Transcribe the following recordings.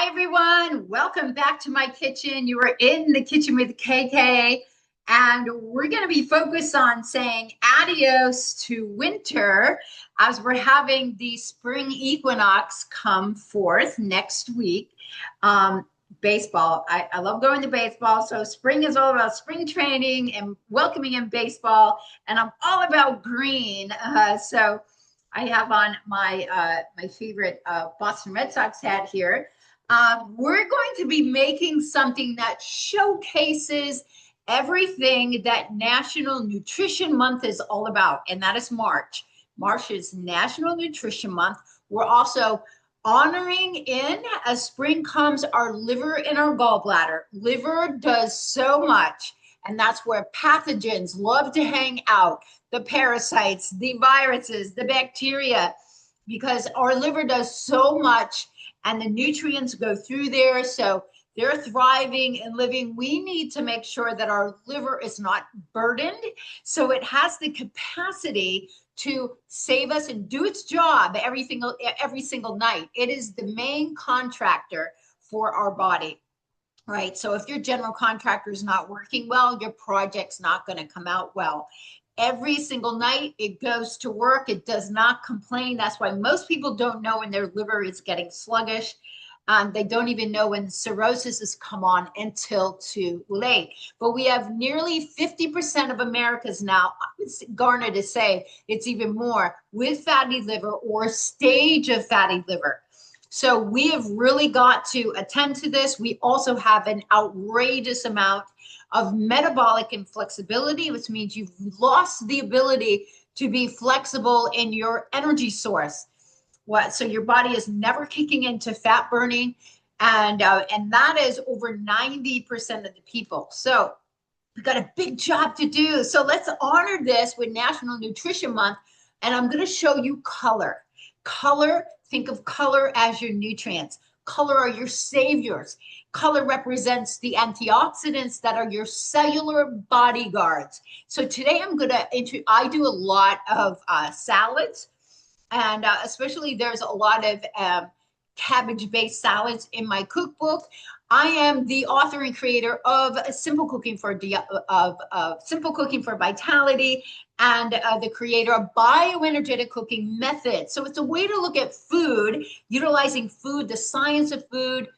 Hi, everyone. Welcome back to my kitchen. You are in the kitchen with KK, and we're going to be focused on saying adios to winter as we're having the spring equinox come forth next week. Baseball. I love going to baseball. So spring is all about spring training and welcoming in baseball, and I'm all about green. So I have on my favorite Boston Red Sox hat here. We're going to be making something that showcases everything that National Nutrition Month is all about, and that is March. March is National Nutrition Month. We're also honoring in, as spring comes, our liver and our gallbladder. Liver does so much, and that's where pathogens love to hang out, the parasites, the viruses, the bacteria, because our liver does so much and the nutrients go through there. So they're thriving and living. We need to make sure that our liver is not burdened, so it has the capacity to save us and do its job every single night. It is the main contractor for our body. Right. So if your general contractor is not working well, your project's not going to come out well. Every single night it goes to work. It does not complain. That's why most people don't know when their liver is getting sluggish. They don't even know when cirrhosis has come on until too late. But we have nearly 50% of Americans now, it's garnered to say it's even more, with fatty liver or stage of fatty liver. So we have really got to attend to this. We also have an outrageous amount of metabolic inflexibility, which means you've lost the ability to be flexible in your energy source. So your body is never kicking into fat burning, and that is over 90% of the people. So we've got a big job to do. So let's honor this with National Nutrition Month, and I'm going to show you color. Color. Think of color as your nutrients. Color are your saviors. Color represents the antioxidants that are your cellular bodyguards. So today I do a lot of salads, and especially there's a lot of cabbage-based salads in my cookbook. I am the author and creator of Simple Cooking for Simple Cooking for Vitality, and the creator of bioenergetic cooking methods. So it's a way to look at food, utilizing food, the science of food.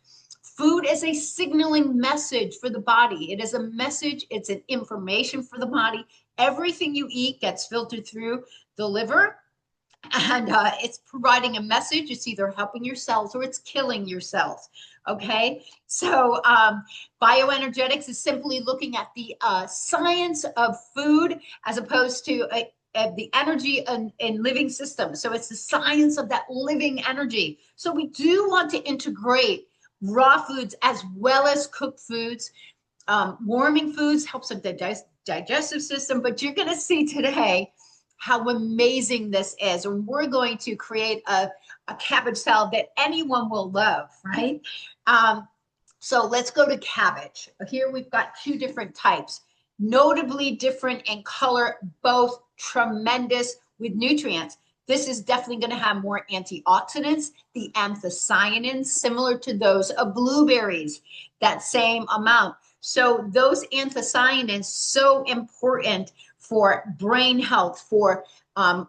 Food is a signaling message for the body. It is a message. It's an information for the body. Everything you eat gets filtered through the liver, and it's providing a message. It's either helping your cells or it's killing your cells. Okay, so bioenergetics is simply looking at the science of food as opposed to the energy in living systems. So it's the science of that living energy. So we do want to integrate raw foods as well as cooked foods. Warming foods helps with the digestive system, but you're going to see today how amazing this is. And we're going to create a cabbage salad that anyone will love, right? So let's go to cabbage. Here we've got two different types, notably different in color, both tremendous with nutrients. This is definitely going to have more antioxidants, the anthocyanins, similar to those of blueberries, that same amount. So those anthocyanins, so important for brain health, for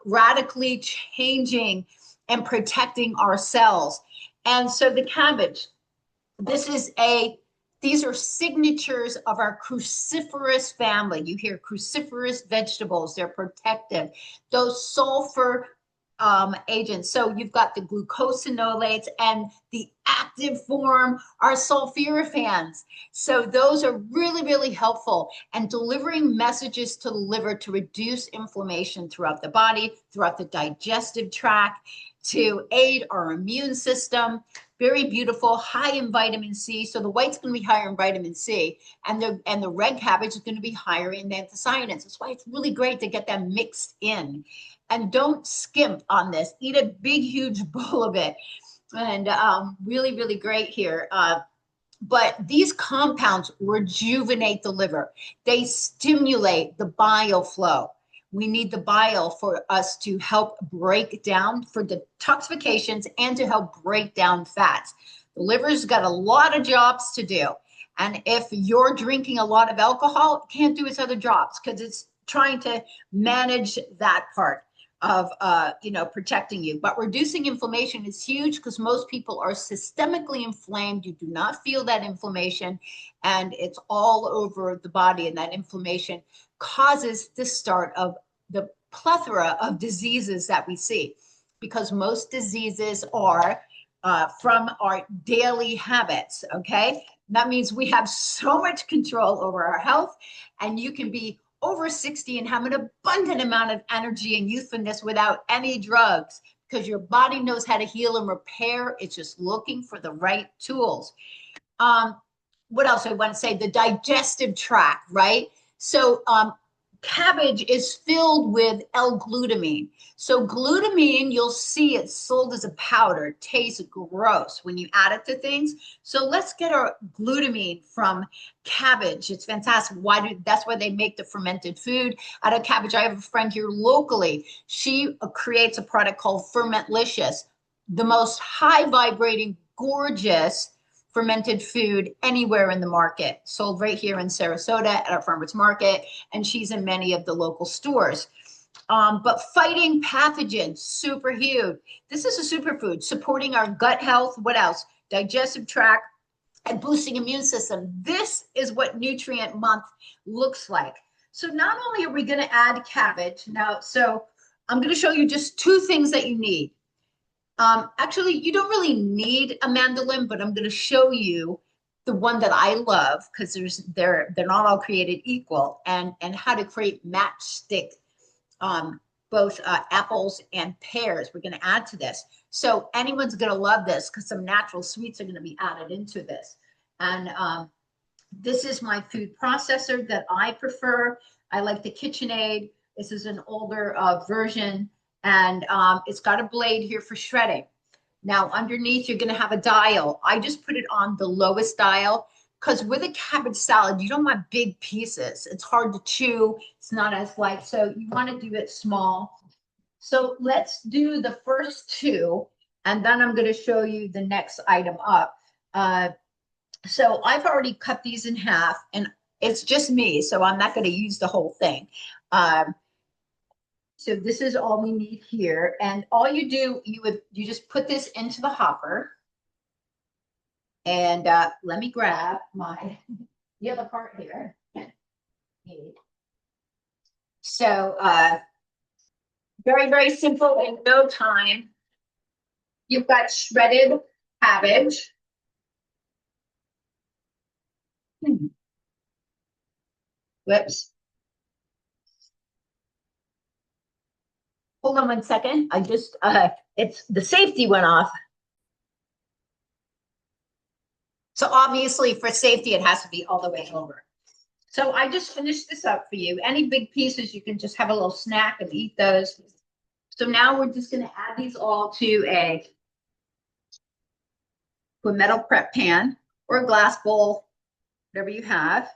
radically changing and protecting our cells. And so the cabbage, these are signatures of our cruciferous family. You hear cruciferous vegetables, they're protective. Those sulfur agents. So you've got the glucosinolates, and the active form are sulforaphans. So those are really, really helpful and delivering messages to the liver to reduce inflammation throughout the body, throughout the digestive tract, to aid our immune system. Very beautiful, high in vitamin C. So the white's going to be higher in vitamin C, and the red cabbage is going to be higher in anthocyanins. That's why it's really great to get them mixed in. And don't skimp on this. Eat a big, huge bowl of it. And really, really great here. But these compounds rejuvenate the liver. They stimulate the bile flow. We need the bile for us to help break down, for detoxifications and to help break down fats. The liver's got a lot of jobs to do. And if you're drinking a lot of alcohol, it can't do its other jobs because it's trying to manage that part of protecting you. But reducing inflammation is huge because most people are systemically inflamed. You do not feel that inflammation, and it's all over the body. And that inflammation causes the start of the plethora of diseases that we see, because most diseases are from our daily habits. Okay, that means we have so much control over our health, and you can be over 60 and have an abundant amount of energy and youthfulness without any drugs, because your body knows how to heal and repair. It's just looking for the right tools. What else I want to say? The digestive tract, right? So cabbage is filled with L-glutamine. So glutamine, you'll see it's sold as a powder. It tastes gross when you add it to things. So let's get our glutamine from cabbage. It's fantastic. That's why they make the fermented food out of cabbage. I have a friend here locally. She creates a product called Fermentlicious, the most high vibrating, gorgeous fermented food anywhere in the market, sold right here in Sarasota at our farmers market, and she's in many of the local stores. But fighting pathogens, super huge. This is a superfood, supporting our gut health. What else? Digestive tract and boosting immune system. This is what Nutrient Month looks like. So not only are we going to add cabbage now, so I'm going to show you just two things that you need. Actually, you don't really need a mandolin, but I'm going to show you the one that I love, because they're not all created equal, and how to create matchstick, both apples and pears. We're going to add to this. So anyone's going to love this because some natural sweets are going to be added into this. And this is my food processor that I prefer. I like the KitchenAid. This is an older version. And it's got a blade here for shredding. Now, underneath, you're going to have a dial. I just put it on the lowest dial because with a cabbage salad, you don't want big pieces. It's hard to chew. It's not as light. So you want to do it small. So let's do the first two, and then I'm going to show you the next item up. So I've already cut these in half, and it's just me, so I'm not going to use the whole thing. So this is all we need here. And all you do, you just put this into the hopper. And let me grab my the other part here. So very, very simple in no time. You've got shredded cabbage. Whoops. Hold on 1 second. I just, it's the safety went off. So obviously for safety, it has to be all the way over. So I just finished this up for you. Any big pieces, you can just have a little snack and eat those. So now we're just going to add these all to a metal prep pan or a glass bowl, whatever you have.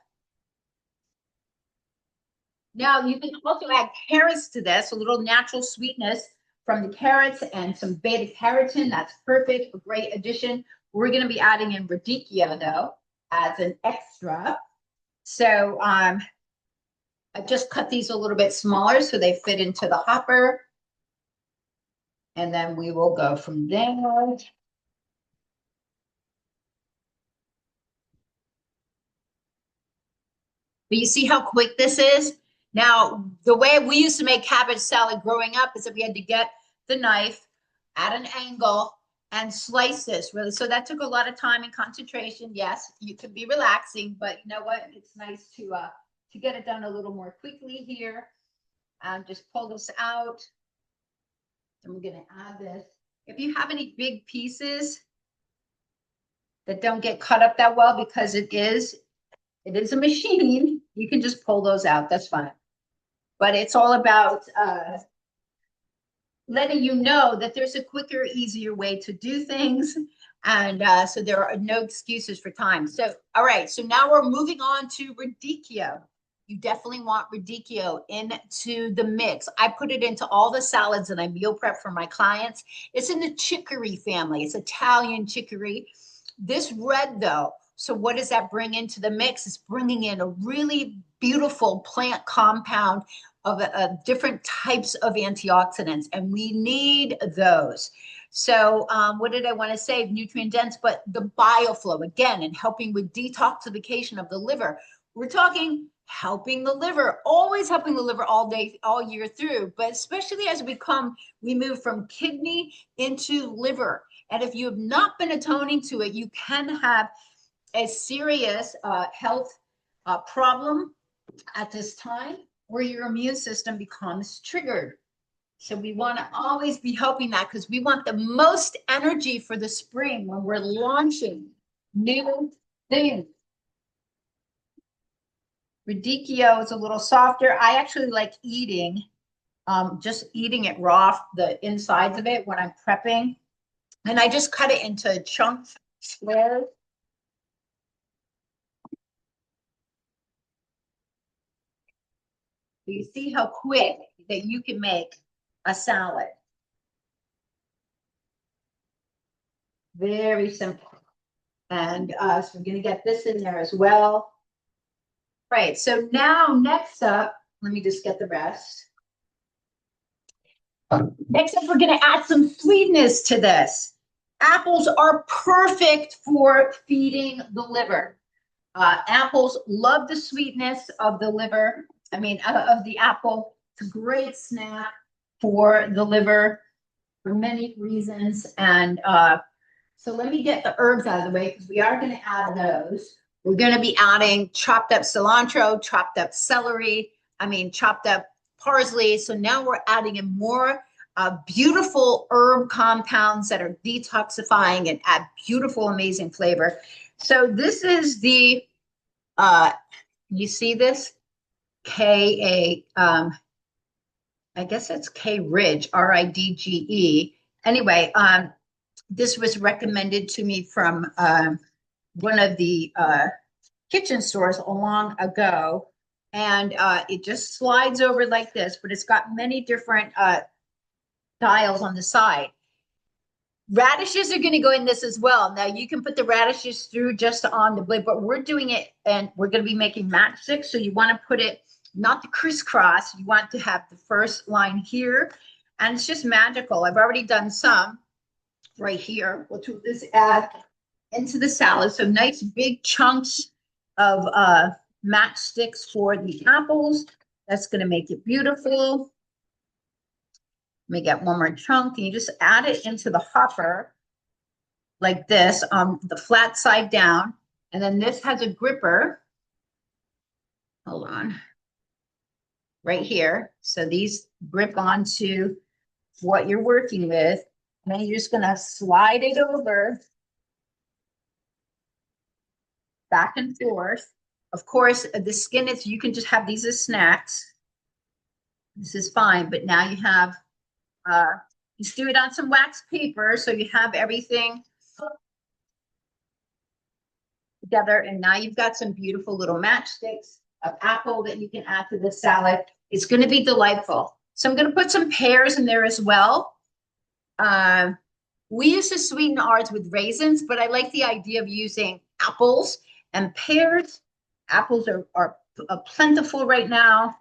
Now you can also add carrots to this, a little natural sweetness from the carrots and some beta carotene. That's perfect, a great addition. We're going to be adding in radicchio though as an extra. So I just cut these a little bit smaller so they fit into the hopper. And then we will go from there. But you see how quick this is? Now, the way we used to make cabbage salad growing up is that we had to get the knife at an angle and slice this, really. So that took a lot of time and concentration. Yes, you could be relaxing, but you know what? It's nice to get it done a little more quickly here. Just pull this out. And we're going to add this. If you have any big pieces that don't get cut up that well, because it is a machine, you can just pull those out. That's fine. But it's all about letting you know that there's a quicker, easier way to do things. And so there are no excuses for time. So, all right. So now we're moving on to radicchio. You definitely want radicchio into the mix. I put it into all the salads that I meal prep for my clients. It's in the chicory family. It's Italian chicory. This red though, so what does that bring into the mix? It's bringing in a really beautiful plant compound of different types of antioxidants, and we need those. So what did I want to say? Nutrient dense, but the bioflow again, and helping with detoxification of the liver. We're talking helping the liver, always helping the liver all day, all year through, but especially as we move from kidney into liver. And if you have not been atoning to it, you can have a serious health problem at this time where your immune system becomes triggered. So we want to always be helping that because we want the most energy for the spring when we're launching new things. Radicchio is a little softer. I actually like eating, just eating it raw, the insides of it when I'm prepping. And I just cut it into chunks, squares. You see how quick that you can make a salad. Very simple. And so we're going to get this in there as well. Right. So now next up, let me just get the rest. Next up, we're going to add some sweetness to this. Apples are perfect for feeding the liver. Apples love the sweetness of the liver. I mean, of the apple. It's a great snack for the liver for many reasons. And so let me get the herbs out of the way because we are going to add those. We're going to be adding chopped up cilantro, chopped up celery, chopped up parsley. So now we're adding in more beautiful herb compounds that are detoxifying and add beautiful, amazing flavor. So this is the, you see this? I guess it's K Ridge, Ridge. Anyway, this was recommended to me from one of the kitchen stores a long ago. And it just slides over like this, but it's got many different dials on the side. Radishes are going to go in this as well. Now you can put the radishes through just on the blade, but we're doing it and we're going to be making matchsticks. So you want to put it, not the crisscross. You want to have the first line here. And it's just magical. I've already done some right here. We'll do this add into the salad. So nice big chunks of matchsticks for the apples. That's going to make it beautiful. Let me get one more chunk. And you just add it into the hopper like this on the flat side down. And then this has a gripper. Hold on. Right here. So these grip onto what you're working with. And then you're just going to slide it over back and forth. Of course, the skin is, you can just have these as snacks. This is fine. But now you have, just do it on some wax paper so you have everything together. And now you've got some beautiful little matchsticks of apple that you can add to the salad. It's going to be delightful. So I'm going to put some pears in there as well. We used to sweeten ours with raisins, but I like the idea of using apples and pears. Apples are plentiful right now.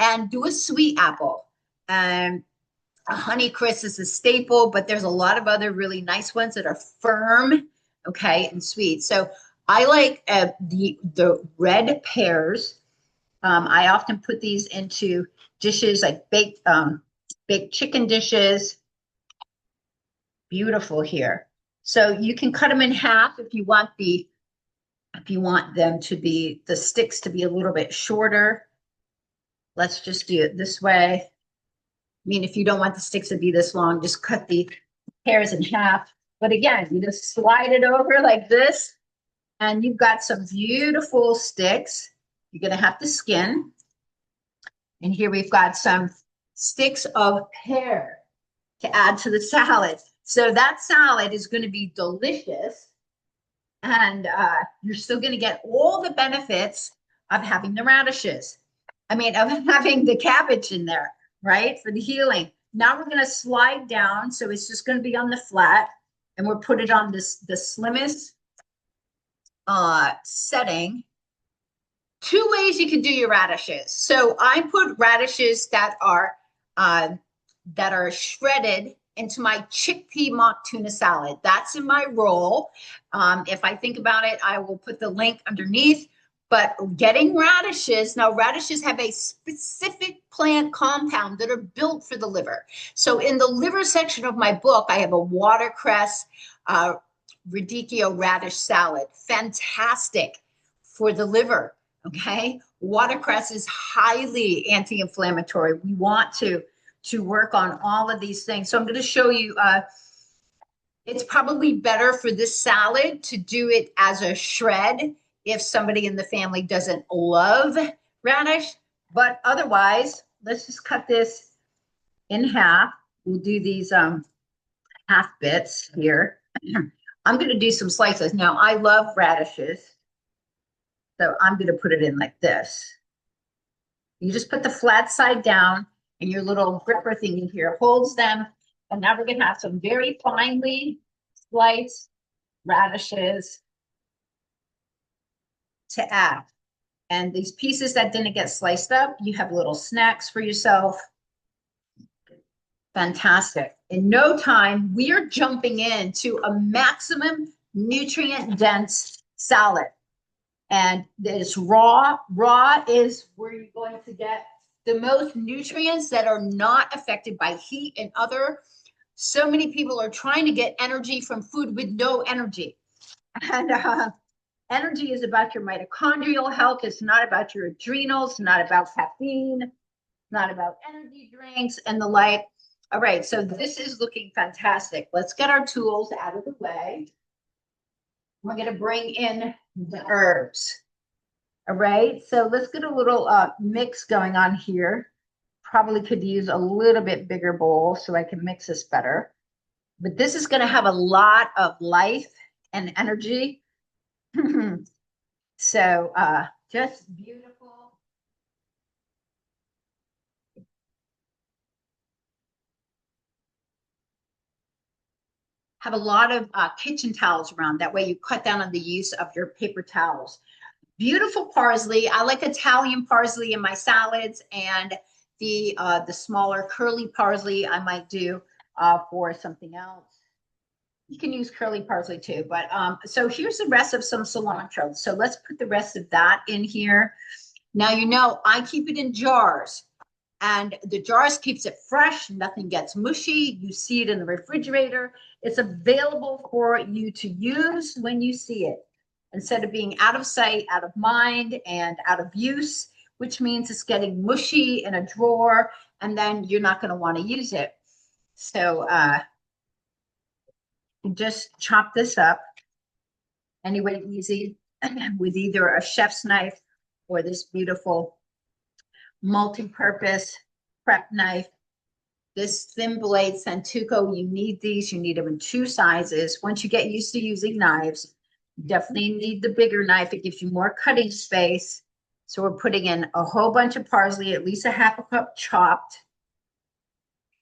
And do a sweet apple. A Honeycrisp is a staple, but there's a lot of other really nice ones that are firm, okay, and sweet. So I like the red pears. I often put these into dishes like baked chicken dishes. Beautiful here. So you can cut them in half if you want them to be, the sticks to be a little bit shorter. Let's just do it this way. I mean, if you don't want the sticks to be this long, just cut the pears in half. But again, you just slide it over like this, and you've got some beautiful sticks. You're going to have to skin. And here we've got some sticks of pear to add to the salad. So that salad is going to be delicious. And you're still going to get all the benefits of having the radishes. I mean, of having the cabbage in there, right? For the healing. Now we're going to slide down. So it's just going to be on the flat. And we'll put it on the slimmest setting, two ways you can do your radishes. So I put radishes that are shredded into my chickpea mock tuna salad. That's in my roll. If I think about it, I will put the link underneath. But getting radishes, now radishes have a specific plant compound that are built for the liver. So in the liver section of my book, I have a watercress radicchio radish salad. Fantastic for the liver, okay? Watercress is highly anti-inflammatory. We want to work on all of these things. So I'm going to show you, it's probably better for this salad to do it as a shred if somebody in the family doesn't love radish, but otherwise, let's just cut this in half. We'll do these half bits here. I'm going to do some slices. Now, I love radishes, so I'm going to put it in like this. You just put the flat side down, and your little gripper thingy here holds them. And now we're going to have some very finely sliced radishes to add. And these pieces that didn't get sliced up, you have little snacks for yourself. Fantastic. In no time, we are jumping into a maximum nutrient dense salad. And this raw is where you're going to get the most nutrients that are not affected by heat and other. So many people are trying to get energy from food with no energy. And energy is about your mitochondrial health. It's not about your adrenals, not about caffeine, not about energy drinks and the like. All right, so this is looking fantastic. Let's get our tools out of the way. We're going to bring in the herbs. All right, so let's get a little mix going on here. Probably could use a little bit bigger bowl so I can mix this better. But this is going to have a lot of life and energy. So just beautiful. Have a lot of kitchen towels around. That way you cut down on the use of your paper towels. Beautiful parsley. I like Italian parsley in my salads, and the smaller curly parsley I might do for something else. You can use curly parsley too, but so here's the rest of some cilantro. So let's put the rest of that in here. Now, you know, I keep it in jars, and the jars keeps it fresh. Nothing gets mushy. You see it in the refrigerator. It's available for you to use when you see it, instead of being out of sight, out of mind, and out of use, which means it's getting mushy in a drawer, and then you're not going to want to use it. So just chop this up any way easy with either a chef's knife or this beautiful multi-purpose prep knife. This thin blade Santuco, you need these. You need them in two sizes. Once you get used to using knives, you definitely need the bigger knife. It gives you more cutting space. So we're putting in a whole bunch of parsley, at least a half a cup chopped.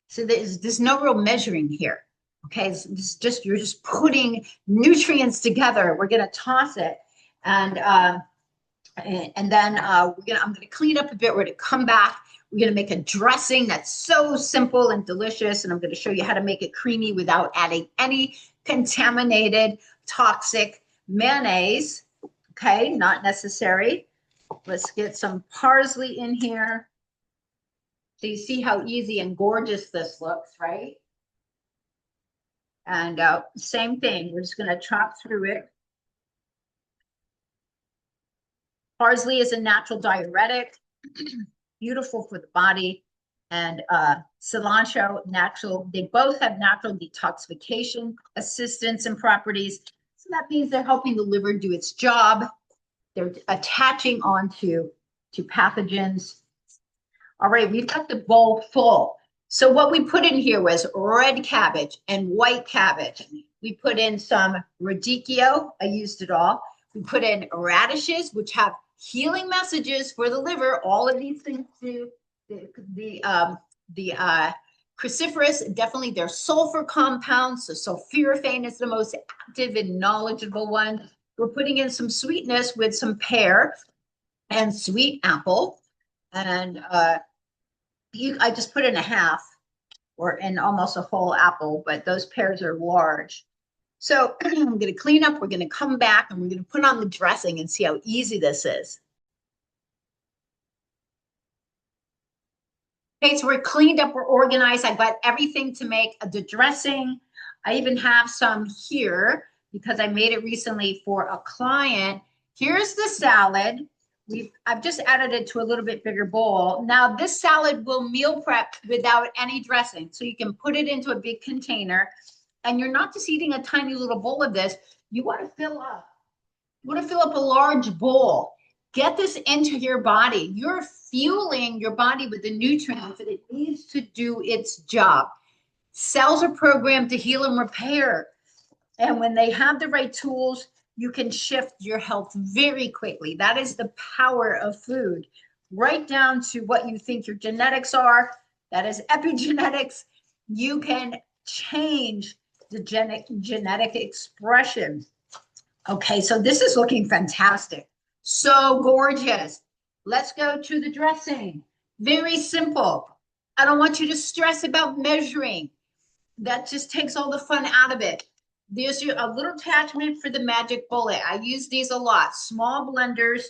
So there's no real measuring here. Okay, it's just, you're just putting nutrients together. We're gonna toss it, and then I'm gonna clean up a bit. We're gonna come back. We're gonna make a dressing that's so simple and delicious, and I'm gonna show you how to make it creamy without adding any contaminated, toxic mayonnaise. Okay, not necessary. Let's get some parsley in here. So you see how easy and gorgeous this looks, right? And same thing, we're just going to chop through it. Parsley is a natural diuretic, beautiful for the body. And cilantro, natural. They both have natural detoxification assistance and properties. So that means they're helping the liver do its job. They're attaching onto pathogens. All right, we've got the bowl full. So what we put in here was red cabbage and white cabbage. We put in some radicchio. I used it all. We put in radishes, which have healing messages for the liver. All of these things do. The cruciferous, definitely their sulfur compounds. So sulforaphane is the most active and knowledgeable one. we're putting in some sweetness with some pear and sweet apple. And I just put in a half or in almost a whole apple, but those pears are large. So I'm going to clean up. We're going to come back and we're going to put on the dressing and see how easy this is. Okay, so we're cleaned up, we're organized. I got everything to make the dressing. I even have some here because I made it recently for a client. Here's the salad. I've just added it to a little bit bigger bowl. Now this salad will meal prep without any dressing. So you can put it into a big container and you're not just eating a tiny little bowl of this. You want to fill up. You want to fill up a large bowl. Get this into your body. You're fueling your body with the nutrients that it needs to do its job. Cells are programmed to heal and repair. And when they have the right tools, you can shift your health very quickly. That is the power of food. Right down to what you think your genetics are. That is epigenetics. You can change the genetic expression. Okay, so this is looking fantastic. So gorgeous. Let's go to the dressing. Very simple. I don't want you to stress about measuring. That just takes all the fun out of it. There's a little attachment for the magic bullet. I use these a lot. Small blenders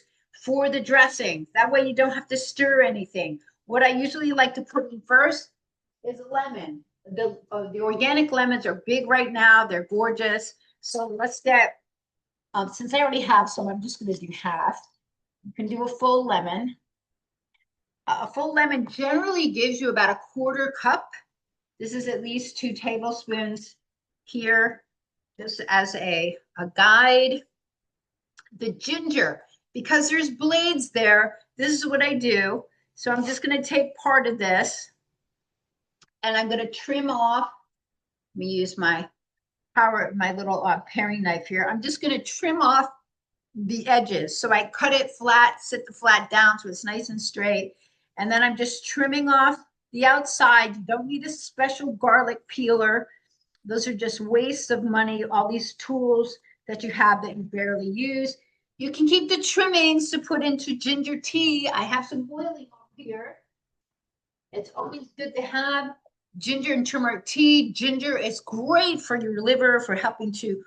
for the dressing. That way you don't have to stir anything. What I usually like to put in first is a lemon. The organic lemons are big right now. They're gorgeous. So let's get, since I already have some, I'm just going to do half. You can do a full lemon. A full lemon generally gives you about a quarter cup. This is at least 2 tablespoons here, just as a guide. The ginger, because there's blades there, this is what I do. So I'm just going to take part of this and I'm going to trim off. Let me use my little paring knife here. I'm just going to trim off the edges. So I cut it flat, sit the flat down so it's nice and straight. And then I'm just trimming off the outside. You don't need a special garlic peeler. Those are just wastes of money. All these tools that you have that you barely use. You can keep the trimmings to put into ginger tea. I have some boiling over here. It's always good to have ginger and turmeric tea. Ginger is great for your liver, for helping to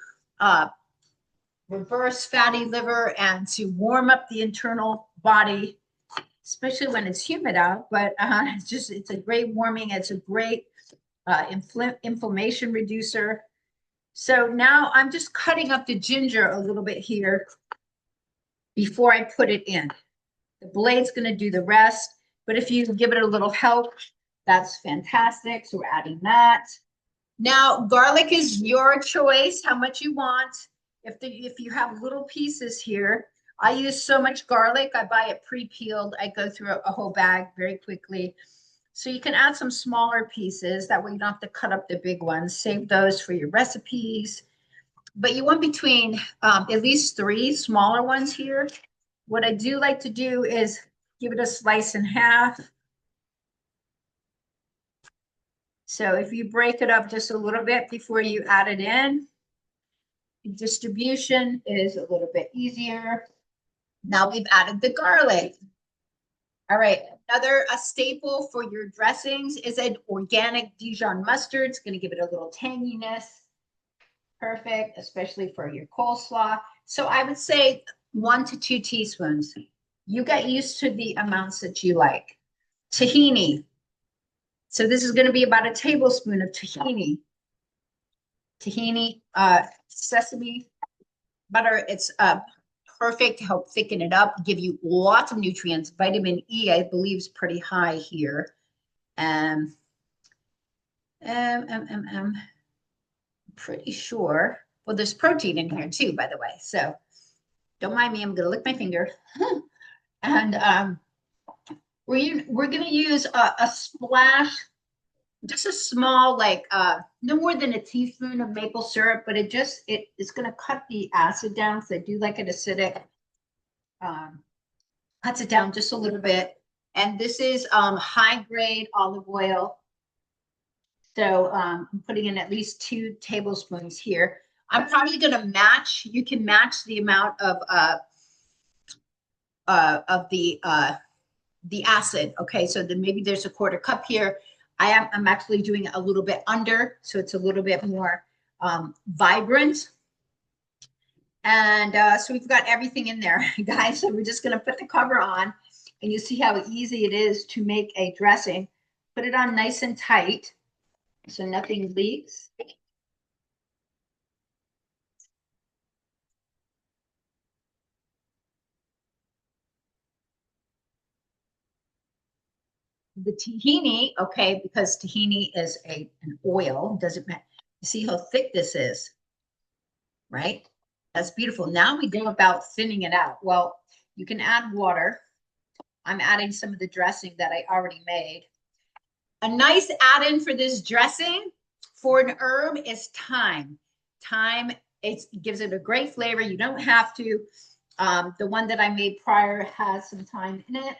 reverse fatty liver and to warm up the internal body, especially when it's humid out. But it's a great warming. It's a great inflammation reducer. So now I'm just cutting up the ginger a little bit here before I put it in. The blade's going to do the rest, but if you give it a little help, that's fantastic. So we're adding that. Now, garlic is your choice, how much you want. If you have little pieces here, I use so much garlic. I buy it pre-peeled. I go through a whole bag very quickly. So you can add some smaller pieces. That way you don't have to cut up the big ones. Save those for your recipes. But you want between at least 3 smaller ones here. What I do like to do is give it a slice in half. So if you break it up just a little bit before you add it in, distribution is a little bit easier. Now we've added the garlic. All right, another staple for your dressings is an organic Dijon mustard. It's going to give it a little tanginess. Perfect, especially for your coleslaw. So I would say 1 to 2 teaspoons. You get used to the amounts that you like. Tahini. So this is going to be about a tablespoon of tahini. Tahini, sesame butter. It's perfect to help thicken it up, give you lots of nutrients. Vitamin E, I believe, is pretty high here. Pretty sure. Well, there's protein in here too, by the way. So don't mind me. I'm going to lick my finger. And we're going to use a splash, just a small, like no more than a teaspoon of maple syrup, but it's going to cut the acid down because I do like it acidic. Cuts it down just a little bit. And this is high grade olive oil. So I'm putting in at least 2 tablespoons here. I'm probably going to match. You can match the amount of the acid. Okay, so then maybe there's a quarter cup here. I'm actually doing a little bit under, so it's a little bit more vibrant. And so we've got everything in there, guys. So we're just going to put the cover on, and you see how easy it is to make a dressing. Put it on nice and tight so nothing leaks. The tahini, okay, because tahini is an oil, doesn't matter. You see how thick this is, right? That's beautiful. Now we go about thinning it out. Well, you can add water. I'm adding some of the dressing that I already made. A nice add-in for this dressing for an herb is thyme. Thyme, it gives it a great flavor. You don't have to. The one that I made prior has some thyme in it.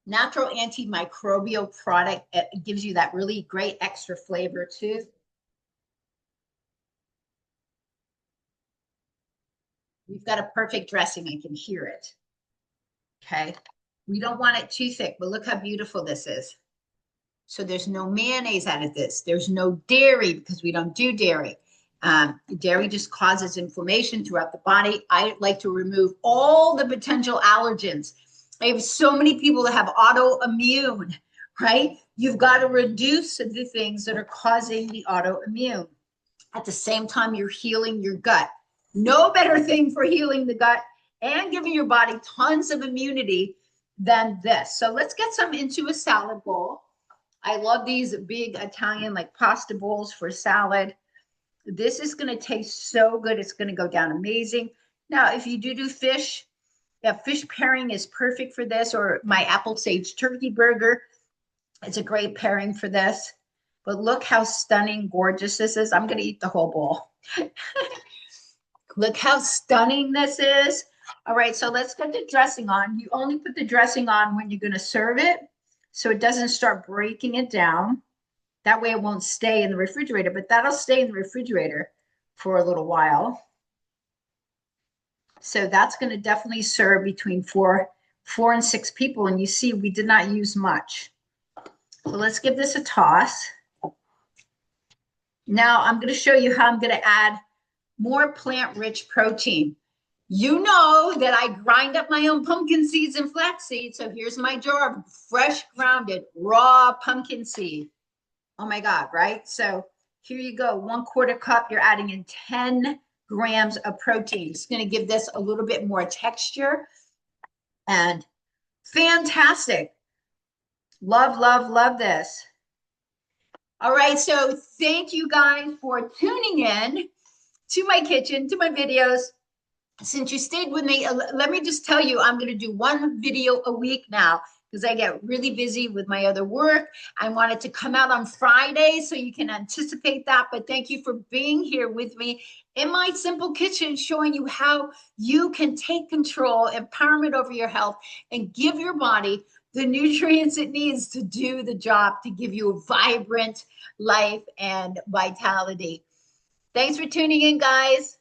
Natural antimicrobial product. It gives you that really great extra flavor too. We've got a perfect dressing. I can hear it. Okay. We don't want it too thick, but look how beautiful this is. So there's no mayonnaise out of this. There's no dairy because we don't do dairy. Dairy just causes inflammation throughout the body. I like to remove all the potential allergens. I have so many people that have autoimmune, right? You've got to reduce the things that are causing the autoimmune. At the same time, you're healing your gut. No better thing for healing the gut and giving your body tons of immunity than this. So let's get some into a salad bowl. I love these big Italian like pasta bowls for salad. This is going to taste so good. It's going to go down amazing. Now, if you do fish, yeah, fish pairing is perfect for this, or my apple sage turkey burger. It's a great pairing for this. But look how stunning, gorgeous this is. I'm going to eat the whole bowl. Look how stunning this is. All right, so let's get the dressing on. You only put the dressing on when you're going to serve it, so it doesn't start breaking it down. That way it won't stay in the refrigerator, but that'll stay in the refrigerator for a little while. So that's going to definitely serve between four and six people. And you see, we did not use much. So let's give this a toss. Now I'm going to show you how I'm going to add more plant-rich protein. You know that I grind up my own pumpkin seeds and flax seeds. So here's my jar of fresh grounded raw pumpkin seed. Oh my God, right? So here you go, 1/4 cup. You're adding in 10 grams of protein. It's going to give this a little bit more texture and fantastic. Love, love, love this. All right, so thank you guys for tuning in to my kitchen, to my videos. Since you stayed with me, let me just tell you, I'm going to do one video a week now because I get really busy with my other work. I want it to come out on Friday so you can anticipate that. But thank you for being here with me in my simple kitchen, showing you how you can take control, empowerment over your health, and give your body the nutrients it needs to do the job, to give you a vibrant life and vitality. Thanks for tuning in, guys.